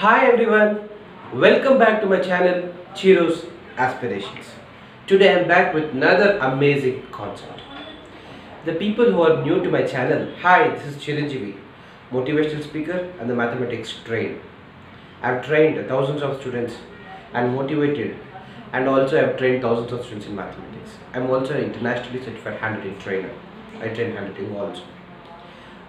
Hi everyone, welcome back to my channel Chiru's Aspirations. Today I am back with another amazing concept. The people who are new to my channel, hi, this is Chiranjeevi, motivational speaker and the mathematics trainer. I have trained thousands of students and motivated, and also I have trained thousands of students in mathematics. I am also an internationally certified handwriting trainer. I train handwriting also.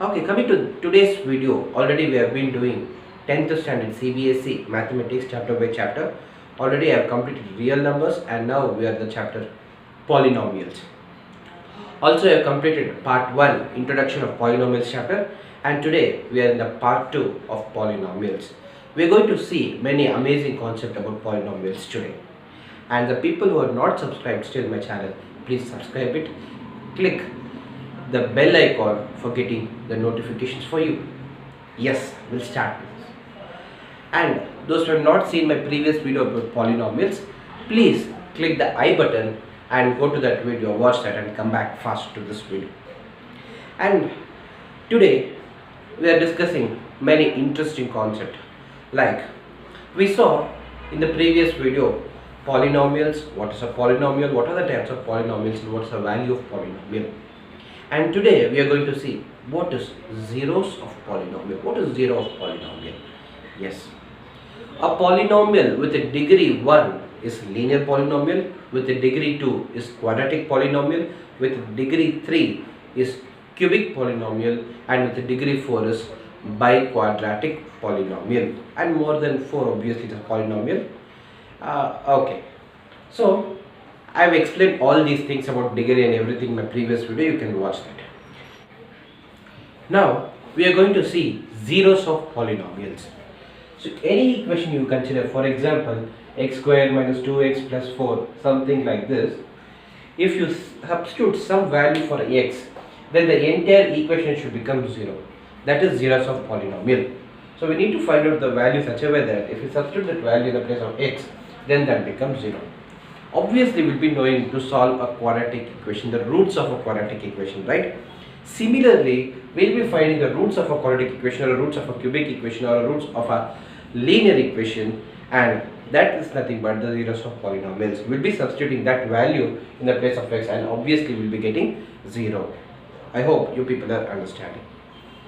Okay, coming to today's video, already we have been doing 10th standard CBSE mathematics chapter by chapter. Already I have completed real numbers and now we are the chapter polynomials. Also I have completed part 1 introduction of polynomials chapter, and today we are in the part 2 of polynomials. We are going to see many amazing concepts about polynomials today. And the people who are not subscribed still my channel, please subscribe it. Click the bell icon for getting the notifications for you. Yes, we'll start with this. And those who have not seen my previous video about polynomials, please click the I button and go to that video, watch that and come back fast to this video. And today we are discussing many interesting concepts, like we saw in the previous video polynomials, what is a polynomial, what are the types of polynomials and what is the value of polynomial. And today we are going to see what is zeros of polynomial. What is zero of polynomial? Yes. A polynomial with a degree 1 is linear polynomial, with a degree 2 is quadratic polynomial, with a degree 3 is cubic polynomial, and with a degree 4 is biquadratic polynomial, and more than 4 obviously is a polynomial. Okay. So I have explained all these things about degree and everything in my previous video. You can watch that. Now we are going to see zeros of polynomials. So any equation you consider, for example x squared minus 2x plus 4, something like this, if you substitute some value for x, then the entire equation should become 0. That is zeros of polynomial. So we need to find out the value such a way that if you substitute that value in the place of x, then that becomes 0. Obviously we will be knowing to solve a quadratic equation, the roots of a quadratic equation, right? Similarly, we will be finding the roots of a quadratic equation, or roots of a cubic equation, or roots of a linear equation, and that is nothing but the zeros of polynomials. We will be substituting that value in the place of x, and obviously we will be getting 0. I hope you people are understanding.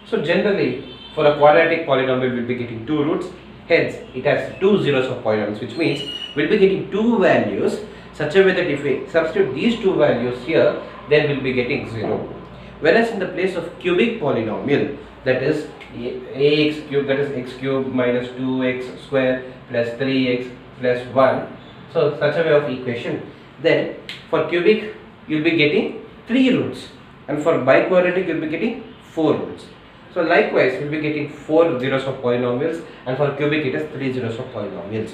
So generally for a quadratic polynomial we will be getting 2 roots, hence it has 2 zeros of polynomials, which means we will be getting 2 values such a way that if we substitute these 2 values here, then we will be getting 0. Whereas in the place of cubic polynomial, that is ax cube, that is x cube minus 2x square plus 3x plus 1, so such a way of equation, then for cubic you will be getting 3 roots, and for biquadratic you will be getting 4 roots. So likewise we will be getting 4 zeros of polynomials, and for cubic it is 3 zeros of polynomials.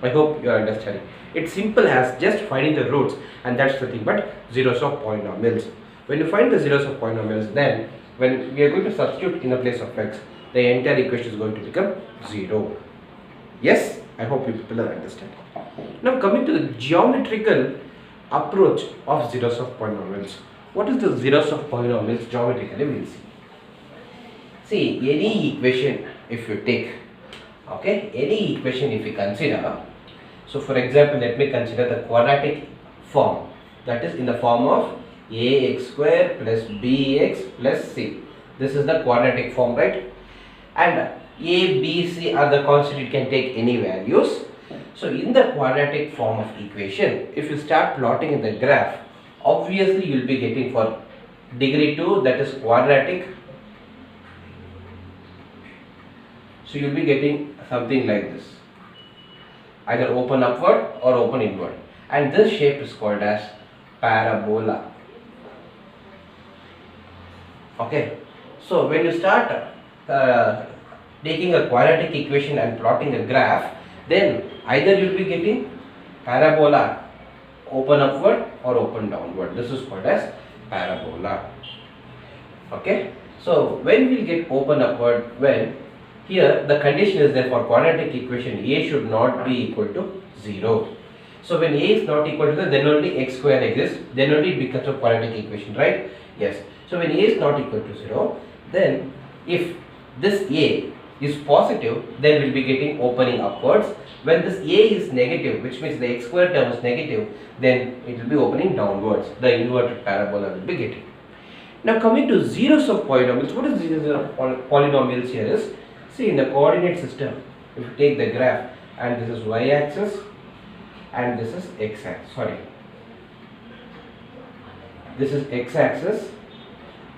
I hope you are understanding. It's simple as just finding the roots, and that's the thing, but zeros of polynomials. When you find the zeros of polynomials, then when we are going to substitute in the place of x, the entire equation is going to become 0. Yes, I hope you people are understanding. Now coming to the geometrical approach of zeros of polynomials. What is the zeros of polynomials geometrically? We will see. See, any equation if you take, okay, any equation if you consider, so for example let me consider the quadratic form, that is in the form of ax square plus bx plus c. This is the quadratic form, right? And a, b, c are the constant, it can take any values. So in the quadratic form of equation, if you start plotting in the graph, obviously you will be getting for degree 2, that is quadratic, so you will be getting something like this, either open upward or open inward, and this shape is called as parabola. Okay, so when you start taking a quadratic equation and plotting a graph, then either you will be getting parabola open upward or open downward. This is called as parabola. Okay, so when we will get open upward, when here the condition is there for quadratic equation a should not be equal to 0. So when a is not equal to 0, then only x square exists, then only it becomes a quadratic equation, right? Yes. So when a is not equal to 0, then if this a is positive, then we'll be getting opening upwards. When this a is negative, which means the x square term is negative, then it will be opening downwards. The inverted parabola will be getting. Now coming to zeros of polynomials, what is zeros of polynomials here is, see in the coordinate system, if you take the graph and this is y axis and this is x axis, this is x axis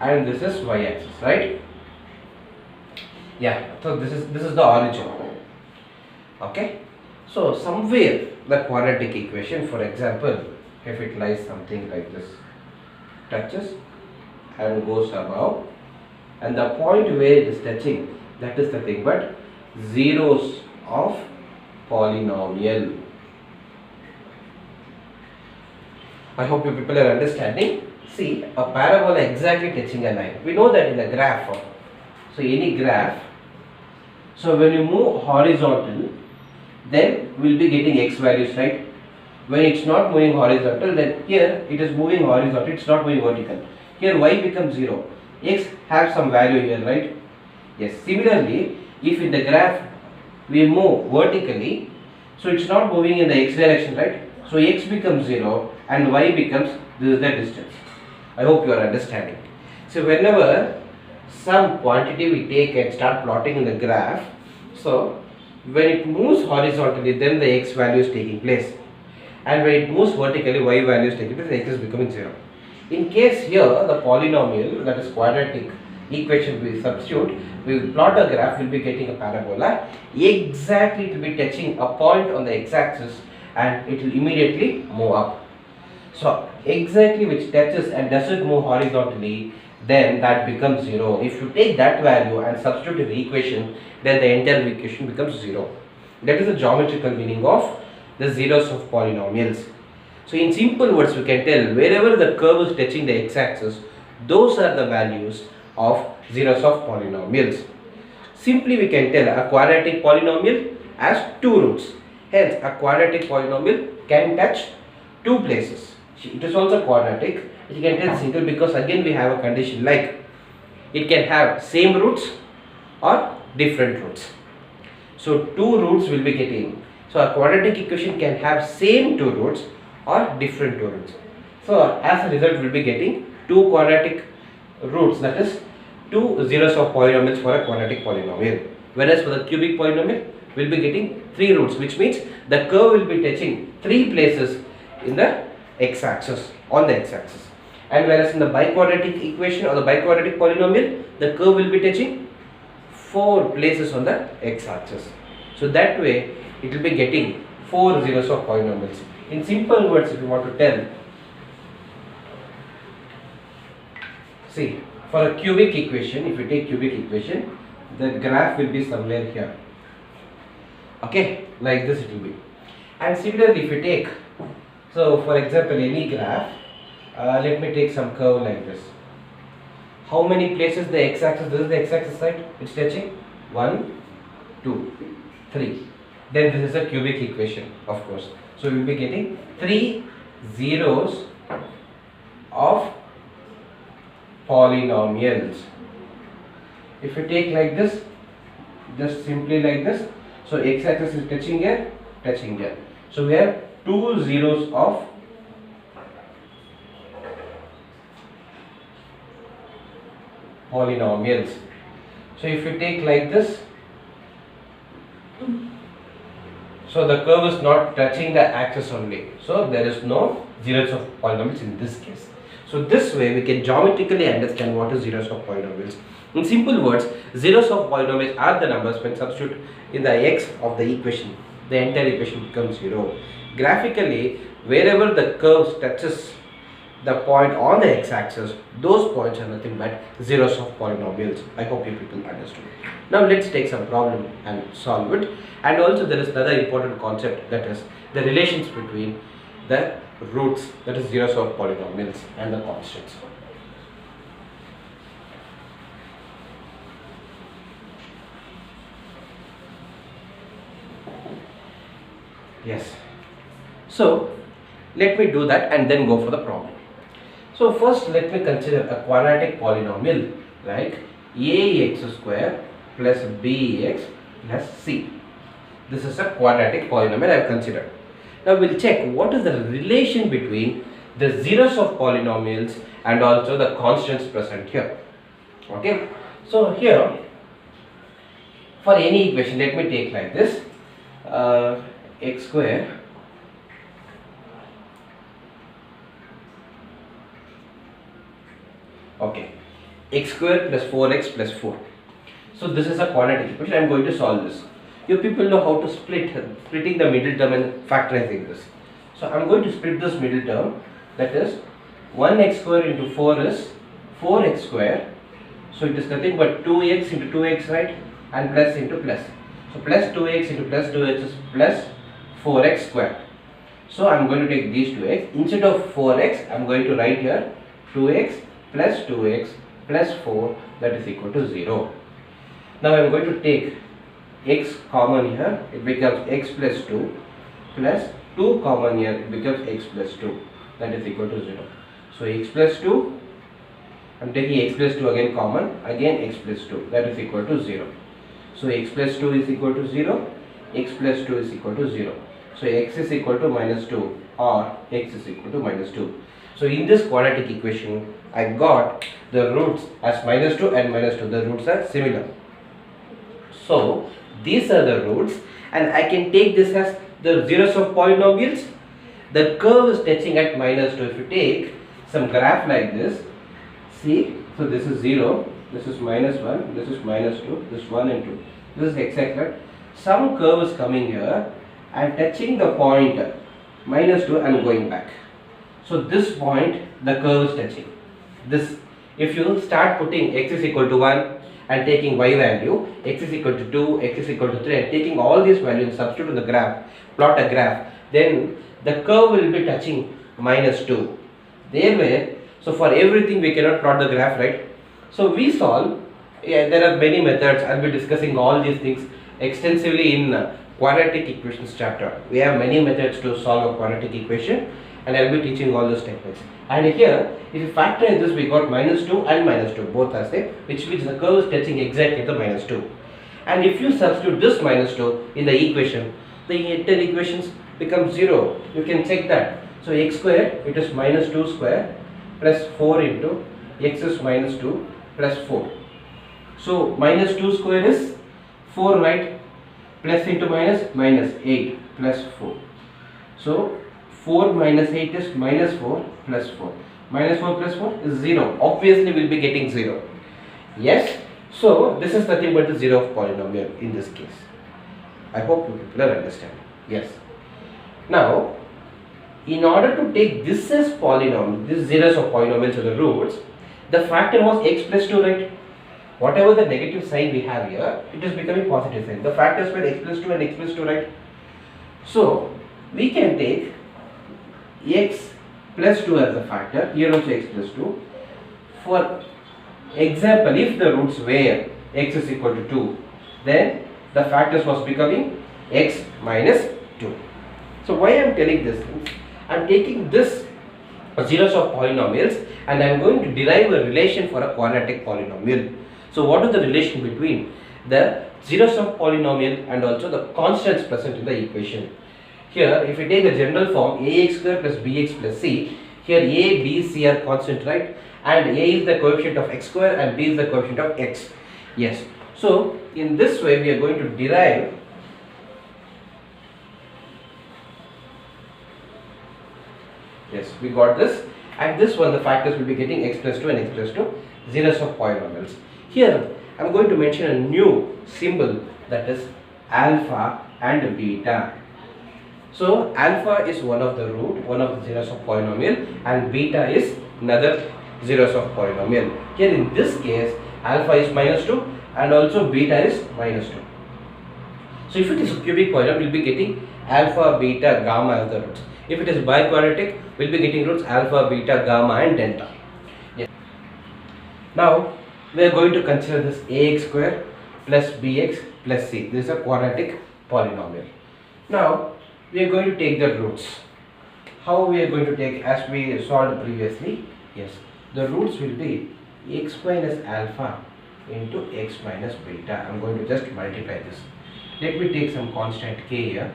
and this is y axis, right? Yeah, so this is the origin. Okay, so somewhere the quadratic equation, for example, if it lies something like this, touches and goes above, and the point where it is touching, that is the thing, but zeros of polynomial. I hope you people are understanding. See, a parabola exactly touching a line. We know that in a graph. So any graph, so when you move horizontal, then we will be getting x values, right? When it's not moving horizontal, then here it is moving horizontal, it's not moving vertical. Here y becomes 0, x have some value here, right? Yes, similarly, if in the graph we move vertically, so it's not moving in the x direction, right? So x becomes 0 and y becomes, this is the distance. I hope you are understanding. So whenever some quantity we take and start plotting in the graph, so when it moves horizontally, then the x value is taking place, and when it moves vertically, y value is taking place, x is becoming 0. In case here the polynomial, that is quadratic equation, we substitute, we will plot a graph, we will be getting a parabola. Exactly it will be touching a point on the x axis and it will immediately move up. So exactly which touches and doesn't move horizontally, then that becomes 0. If you take that value and substitute in the equation, then the entire equation becomes 0. That is the geometrical meaning of the zeros of polynomials. So in simple words, we can tell wherever the curve is touching the x-axis, those are the values of zeros of polynomials. Simply we can tell a quadratic polynomial has two roots. Hence a quadratic polynomial can touch two places. It is also quadratic. It can tell single because again we have a condition like it can have same roots or different roots. So two roots will be getting. So a quadratic equation can have same two roots or different two roots. So as a result we will be getting two quadratic roots, that is two zeros of polynomials for a quadratic polynomial. Whereas for the cubic polynomial we will be getting three roots, which means the curve will be touching three places in the x-axis, on the x-axis. And whereas in the biquadratic equation or the biquadratic polynomial, the curve will be touching four places on the x-axis. So that way it will be getting four zeros of polynomials. In simple words, if you want to tell, see, for a cubic equation, if you take cubic equation, the graph will be somewhere here. Okay, like this it will be. And similarly, if you take, so for example, any graph, let me take some curve like this. How many places the x-axis, this is the x-axis, right? It's touching 1, 2, 3. Then this is a cubic equation, of course. So we will be getting three zeros of polynomials. If you take like this, just simply like this, so x-axis is touching here, touching here. So we have two zeros of polynomials. So if you take like this, so the curve is not touching the axis only. So there is no zeros of polynomials in this case. So this way we can geometrically understand what is zeros of polynomials. In simple words, zeros of polynomials are the numbers when substitute in the x of the equation. The entire equation becomes 0. Graphically, wherever the curve touches the point on the x-axis, those points are nothing but zeros of polynomials. I hope you people understood. Now let's take some problem and solve it. And also there is another important concept, that is the relations between the roots, that is zeros of polynomials, and the constants. Yes. So let me do that and then go for the problem. So first let me consider a quadratic polynomial like ax square plus bx plus c. This is a quadratic polynomial I have considered. Now we'll check what is the relation between the zeros of polynomials and also the constants present here. Okay, so here for any equation, let me take like this, x square okay, x square plus 4x plus 4. So this is a quadratic equation. I am going to solve this. You people know how to splitting the middle term and factorizing this. So I am going to split this middle term, that is 1x square into 4 is 4x square. So it is nothing but 2x into 2x, right, and plus into plus. So plus 2x into plus 2x is plus 4x square. So I am going to take these 2x. Instead of 4x, I am going to write here 2x plus 2x plus 4, that is equal to 0. Now I am going to take x common here, it becomes x plus 2 plus 2 common here, it becomes x plus 2, that is equal to 0. So x plus 2, I am taking x plus 2 again common, again x plus 2, that is equal to 0. So x plus 2 is equal to 0, x plus 2 is equal to 0. So x is equal to minus 2 or x is equal to minus 2. So in this quadratic equation, I got the roots as minus 2 and minus 2, the roots are similar. So these are the roots, and I can take this as the zeros of polynomials. The curve is touching at minus 2. If you take some graph like this, see, so this is 0, this is minus 1, this is minus 2, this is 1 and 2, this is x-axis. Some curve is coming here and touching the point minus 2 and going back. So this point the curve is touching. This, if you start putting x is equal to 1 and taking y value, x is equal to 2, x is equal to 3, and taking all these values and substitute in the graph, plot a graph, then the curve will be touching minus 2. There, so for everything we cannot plot the graph, right? So we solve, there are many methods. I will be discussing all these things extensively in quadratic equations chapter. We have many methods to solve a quadratic equation, and I will be teaching all those techniques. And here, if you factor in this, we got minus 2 and minus 2, both are same, which means the curve is touching exactly the minus 2. And if you substitute this minus 2 in the equation, the entire equations become 0. You can check that. So x square, it is minus 2 square plus 4 into x is minus 2 plus 4. So minus 2 square is 4, right? Plus into minus, minus 8 plus 4. So 4 minus 8 is minus 4 plus 4. Minus 4 plus 4 is 0. Obviously we will be getting 0. Yes. So this is nothing but the 0 of polynomial in this case. I hope you people are understanding. Yes. Now, in order to take this as polynomial, this zeros of polynomials are the roots, the factor was x plus 2, right? Whatever the negative sign we have here, it is becoming positive sign. The factors were x plus 2 and x plus 2, right? So we can take x plus 2 as a factor, here also x plus 2. For example, if the roots were x is equal to 2, then the factors was becoming x minus 2. So why I am telling this thing? I am taking this zeros of polynomials and I am going to derive a relation for a quadratic polynomial. So what is the relation between the zeros of polynomial and also the constants present in the equation? Here, if we take the general form ax square plus bx plus c, here a, b, c are constant, right? And a is the coefficient of x square and b is the coefficient of x. Yes. So in this way we are going to derive yes, we got this, and this one the factors will be getting x plus 2 and x plus 2, zeros of polynomials. Here I am going to mention a new symbol, that is alpha and beta. So alpha is one of the root, one of the zeros of polynomial, and beta is another zeros of polynomial. Here in this case alpha is minus 2 and also beta is minus 2. So if it is a cubic polynomial, we will be getting alpha, beta, gamma as the roots. If it is biquadratic, we will be getting roots alpha, beta, gamma and delta. Yes. Now we are going to consider this ax square plus bx plus c. This is a quadratic polynomial. Now we are going to take the roots. How we are going to take, as we solved previously? Yes, the roots will be x minus alpha into x minus beta. I am going to just multiply this. Let me take some constant k here.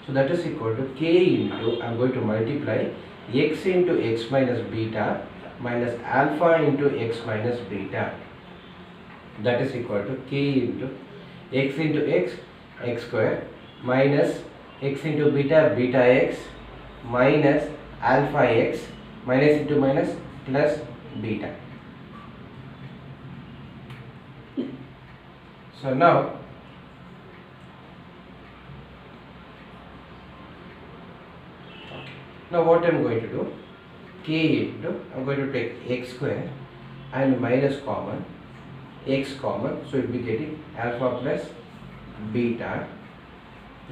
So that is equal to k into, I am going to multiply x into x minus beta minus alpha into x minus beta. That is equal to k into x square, minus x into beta, beta x, minus alpha x, minus into minus, plus beta. So now, what I am going to do, k into, I am going to take x square and minus common, x common, so it will be getting alpha plus beta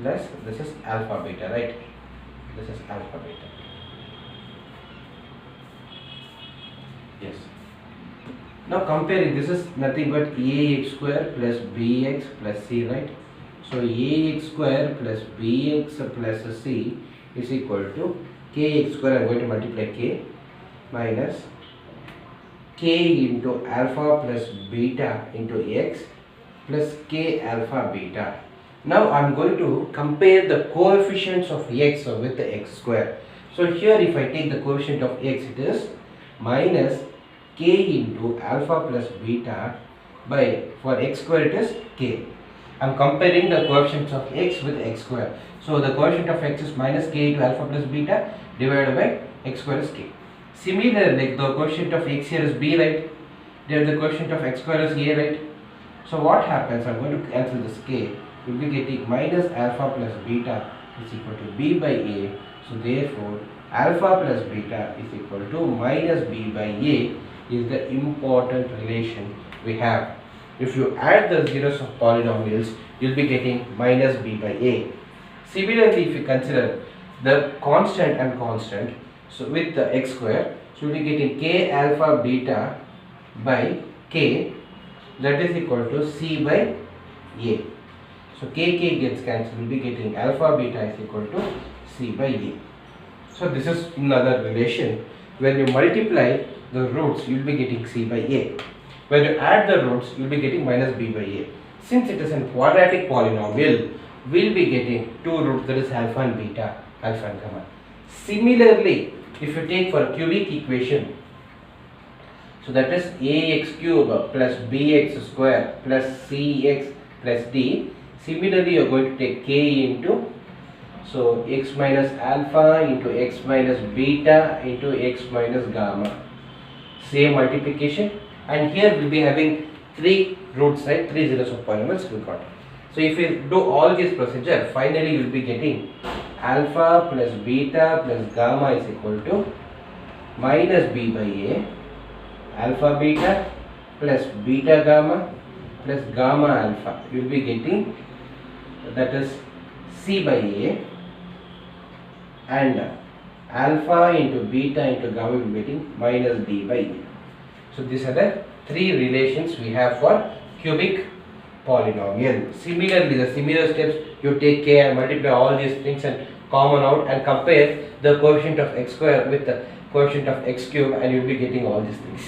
plus, this is alpha beta, right? This is alpha beta. Yes. Now comparing, this is nothing but ax square plus bx plus c, right? So ax square plus bx plus c is equal to kx square. I am going to multiply k minus k into alpha plus beta into x plus k alpha beta. Now I am going to compare the coefficients of x with the x square. So here if I take the coefficient of x, it is minus k into alpha plus beta by, for x square it is k. I am comparing the coefficients of x with x square. So the coefficient of x is minus k into alpha plus beta divided by x square is k. Similarly, the coefficient of x here is b, right? There the coefficient of x square is a, right? So what happens, I am going to cancel this k. We will be getting minus alpha plus beta is equal to b by a. So therefore, alpha plus beta is equal to minus b by a is the important relation we have. If you add the zeros of polynomials, you will be getting minus b by a. Similarly, if you consider the constant and constant, so with the x square, so we will be getting k alpha beta by k, that is equal to c by a. So k gets cancelled, we will be getting alpha beta is equal to c by a. So this is another relation. When you multiply the roots, you will be getting c by a. When you add the roots, you will be getting minus b by a. Since it is a quadratic polynomial, we will be getting two roots, that is alpha and beta, alpha and gamma. Similarly, if you take for a cubic equation, so that is ax cube plus bx square plus cx plus d. Similarly, you are going to take k into, so x minus alpha into x minus beta into x minus gamma. Same multiplication, and here we will be having three roots, right? Three zeros of polynomials we got. So if you do all this procedure, finally you will be getting alpha plus beta plus gamma is equal to minus b by a, alpha beta plus beta gamma plus gamma alpha. You will be getting, that is c by a, and alpha into beta into gamma will be getting minus d by a. So these are the three relations we have for cubic polynomial. Similarly, the similar steps, you take k and multiply all these things and common out and compare the coefficient of x square with the coefficient of x cube, and you will be getting all these things.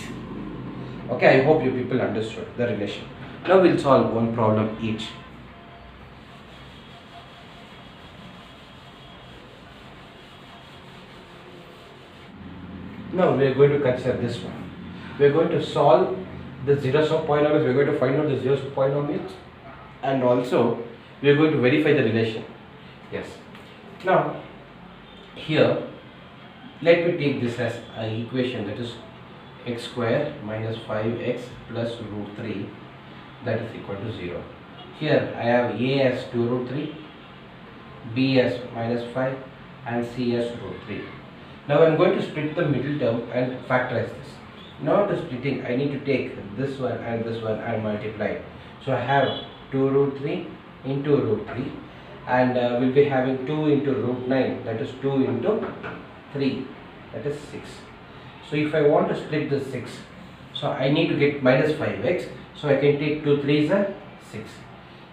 Okay, I hope you people understood the relation. Now we will solve one problem each. Now we are going to consider this one. We are going to solve the zeros of polynomials. We are going to find out the zeros of polynomials, and also we are going to verify the relation. Yes. Now here let me take this as an equation, that is x square minus 5x plus root 3, that is equal to 0. Here I have a as 2 root 3, b as minus 5, and c as root 3. Now I am going to split the middle term and factorize this. Now to splitting, I need to take this one and multiply. So I have 2 root 3 into root 3, and we'll be having 2 into root 9, that is 2 into 3, that is 6. So if I want to split this 6, so I need to get minus 5x, so I can take 2 3s are 6.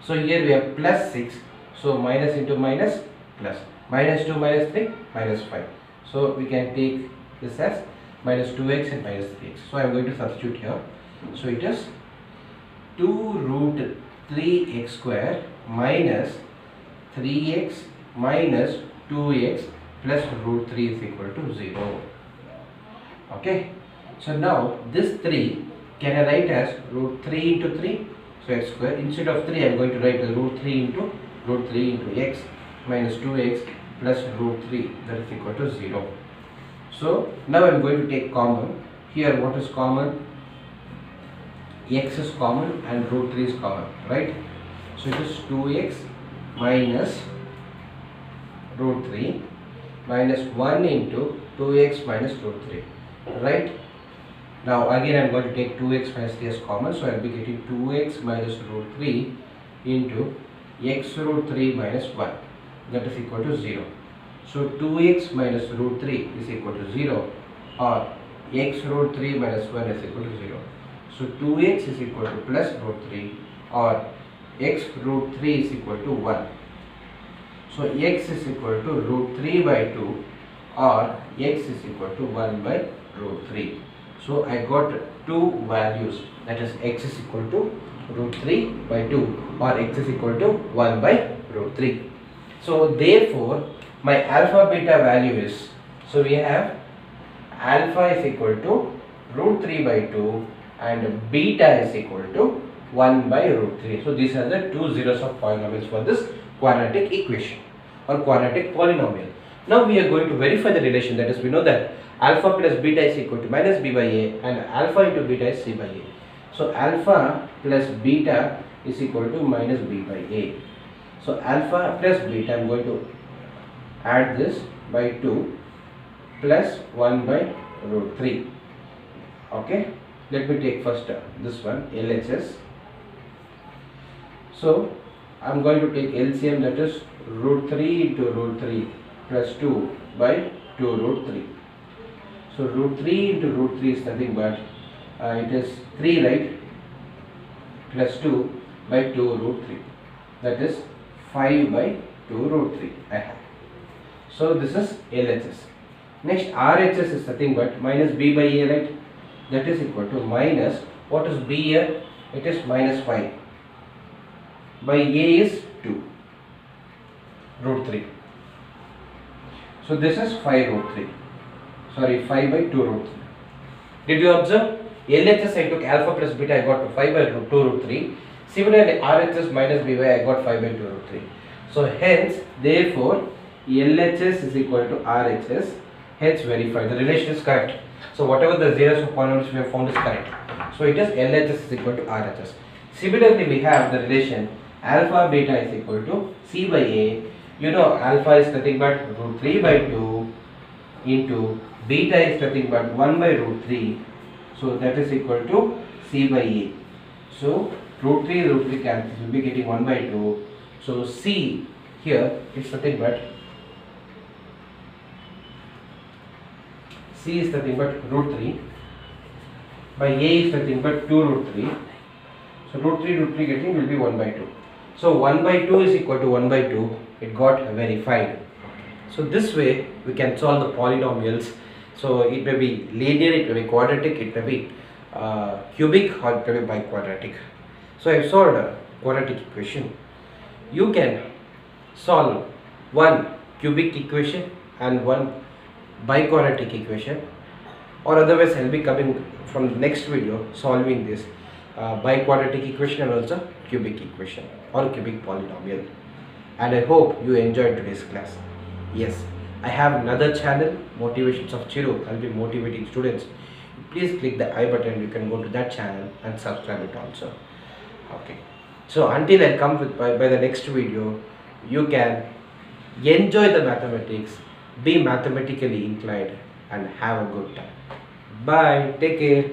So here we have plus 6, so minus into minus plus, minus 2 minus 3 minus 5. So we can take this as minus 2x and minus 3x. So I am going to substitute here. So it is 2 root 3x square minus 3x minus 2x plus root 3 is equal to 0. Okay. So now this 3 can I write as root 3 into 3? So x square. Instead of 3 I am going to write as root 3 into x minus 2x plus root 3, that is equal to 0. So now I am going to take common. Here what is common? X is common and root 3 is common, right? So it is 2x minus root 3 minus 1 into 2x minus root 3, right? Now again I am going to take 2x minus 3 as common, so I will be getting 2x minus root 3 into x root 3 minus 1, that is equal to 0. So 2x minus root 3 is equal to 0, or x root 3 minus 1 is equal to 0. So 2x is equal to plus root 3, or x root 3 is equal to 1. So x is equal to root 3 by 2, or x is equal to 1 by root 3. So I got two values, that is x is equal to root 3 by 2 or x is equal to 1 by root 3. So therefore my alpha beta value is, so we have alpha is equal to root 3 by 2 and beta is equal to 1 by root 3. So these are the two zeros of polynomials for this quadratic equation or quadratic polynomial. Now we are going to verify the relation, that is we know that alpha plus beta is equal to minus b by a and alpha into beta is c by a. So alpha plus beta is equal to minus b by a. So alpha plus beta, I am going to add this by 2 plus 1 by root 3. Okay, let me take first this one, LHS. So I am going to take LCM, that is root 3 into root 3 plus 2 by 2 root 3. So root 3 into root 3 is nothing but it is 3, right, plus 2 by 2 root 3, that is 5 by 2 root 3 I have. So this is LHS. Next RHS is nothing but minus b by a, right, that is equal to minus, what is b here? It is minus 5 by a is 2 root 3. So this is 5 root 3. Sorry, 5 by 2 root 3. Did you observe? LHS I took alpha plus beta, I got 5 by 2 root 3. Similarly RHS minus by I got 5 by 2 root 3. So hence, therefore, LHS is equal to RHS. Hence verified. The relation is correct. So whatever the zeros of polynomials we have found is correct. So it is LHS is equal to RHS. Similarly, we have the relation alpha beta is equal to C by A. You know alpha is nothing but root 3 by 2 into beta is nothing but 1 by root 3. So that is equal to C by A. So root 3 cancels, will be getting 1 by 2. So C here is nothing but C is nothing but root 3 by A is nothing but 2 root 3. So root 3 getting will be 1 by 2. So 1 by 2 is equal to 1 by 2. It got verified. So this way we can solve the polynomials. So it may be linear, it may be quadratic, it may be cubic, or it may be biquadratic. So I have solved a quadratic equation. You can solve one cubic equation and one biquadratic equation, or otherwise I will be coming from the next video solving this biquadratic equation and also cubic equation or cubic polynomial. And I hope you enjoyed today's class. Yes, I have another channel, Motivations of Chiru. I will be motivating students. Please click the I button. You can go to that channel and subscribe it also. Okay. So until I come with by the next video, you can enjoy the mathematics, be mathematically inclined, and have a good time. Bye. Take care.